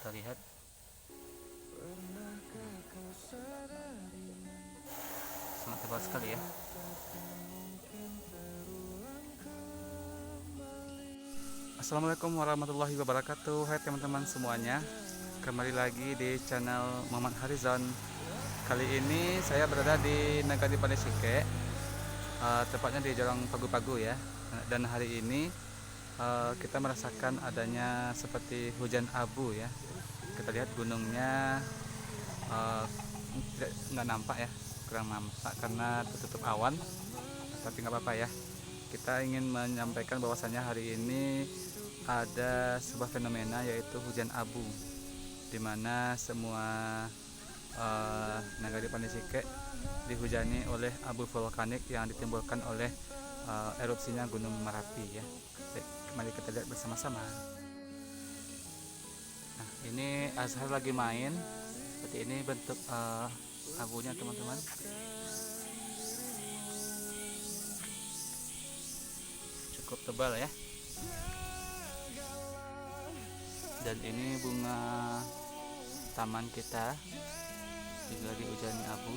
kita lihat. Sangat tebal sekali ya. Assalamualaikum warahmatullahi wabarakatuh. Hai teman-teman semuanya, kembali lagi di channel Muhammad Harizon. Kali ini saya berada di Nagari Pandai, tepatnya di Jorong Pagu-Pagu ya. Dan hari ini kita merasakan adanya seperti hujan abu ya. Kita lihat gunungnya nggak nampak ya, kurang nampak karena tertutup awan, tapi nggak apa-apa ya. Kita ingin menyampaikan bahwasannya hari ini ada sebuah fenomena yaitu hujan abu, dimana semua Nagari Pandai dihujani oleh abu vulkanik yang ditimbulkan oleh erupsinya Gunung Merapi ya. Mari kita lihat bersama-sama. Nah, ini Azhar lagi main. Seperti ini bentuk abunya teman-teman. Cukup tebal ya. Dan ini bunga taman kita juga dihujani abu.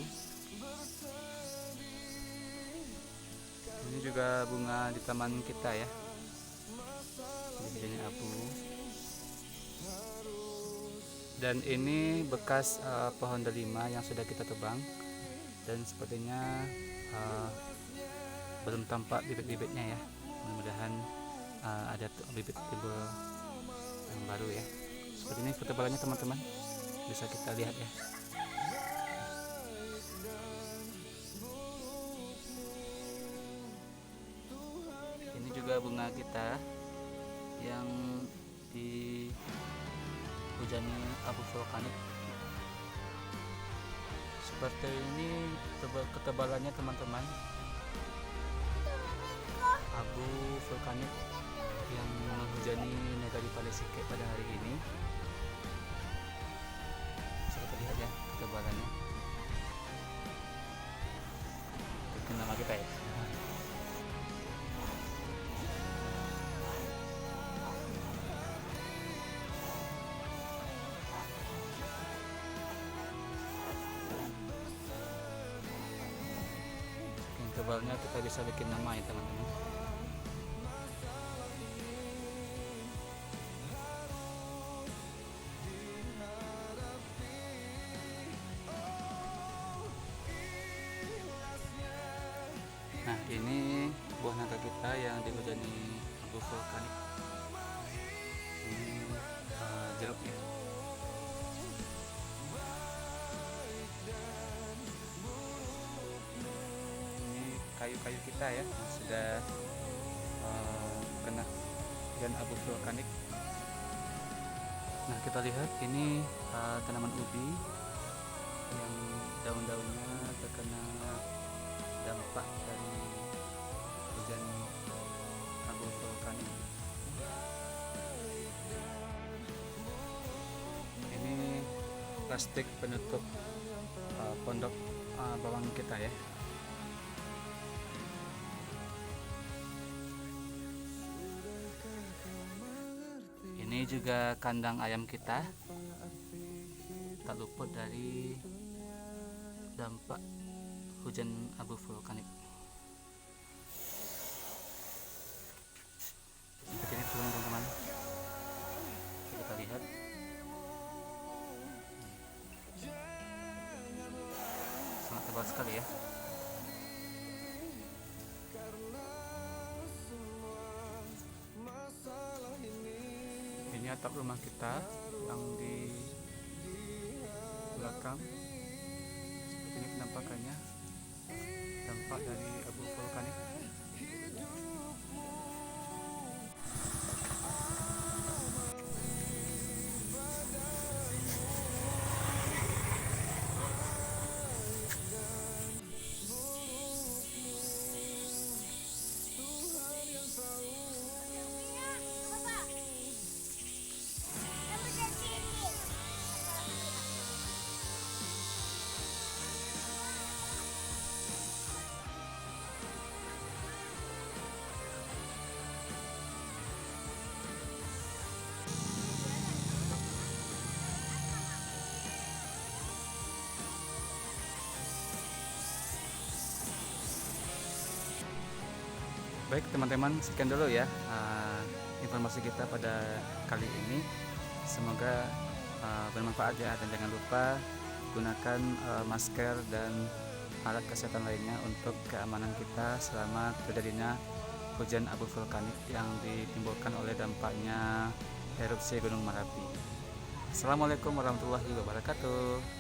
Ini juga bunga di taman kita ya, dihujani abu. Dan ini bekas pohon delima yang sudah kita tebang, dan sepertinya belum tampak bibit-bibitnya ya. Mudah-mudahan ada bibit timbul yang baru ya. Seperti ini ketebalannya teman-teman, bisa kita lihat ya. Ini juga bunga kita yang dihujani abu vulkanik. Seperti ini ketebalannya teman-teman, abu vulkanik yang menghujani Nagari Pandai pada hari ini. Bisa kita lihat ya ketebalannya. Itu nama kita ya. Saking tebalnya kita bisa bikin nama ya teman-teman. Nah, ini buah naga kita yang dihujani abu vulkanik. Ini jeruk ya. Ini kayu-kayu kita ya, yang sudah kena hujan abu vulkanik. Nah, kita lihat ini tanaman ubi yang daun-daunnya terkena dampak dari hujan abu vulkanik. Ini plastik penutup pondok bawang kita ya. Ini juga kandang ayam kita, tak luput dari dampak hujan abu vulkanik. Seperti ini teman-teman, kita lihat. Sangat tebal sekali ya. Ini atap rumah kita yang di belakang. Seperti ini penampakannya, dampak dari abu vulkanik. Baik teman-teman, sekian dulu ya informasi kita pada kali ini. Semoga bermanfaat ya, dan jangan lupa gunakan masker dan alat kesehatan lainnya untuk keamanan kita selama terjadinya hujan abu vulkanik yang ditimbulkan oleh dampaknya erupsi Gunung Merapi. Assalamualaikum warahmatullahi wabarakatuh.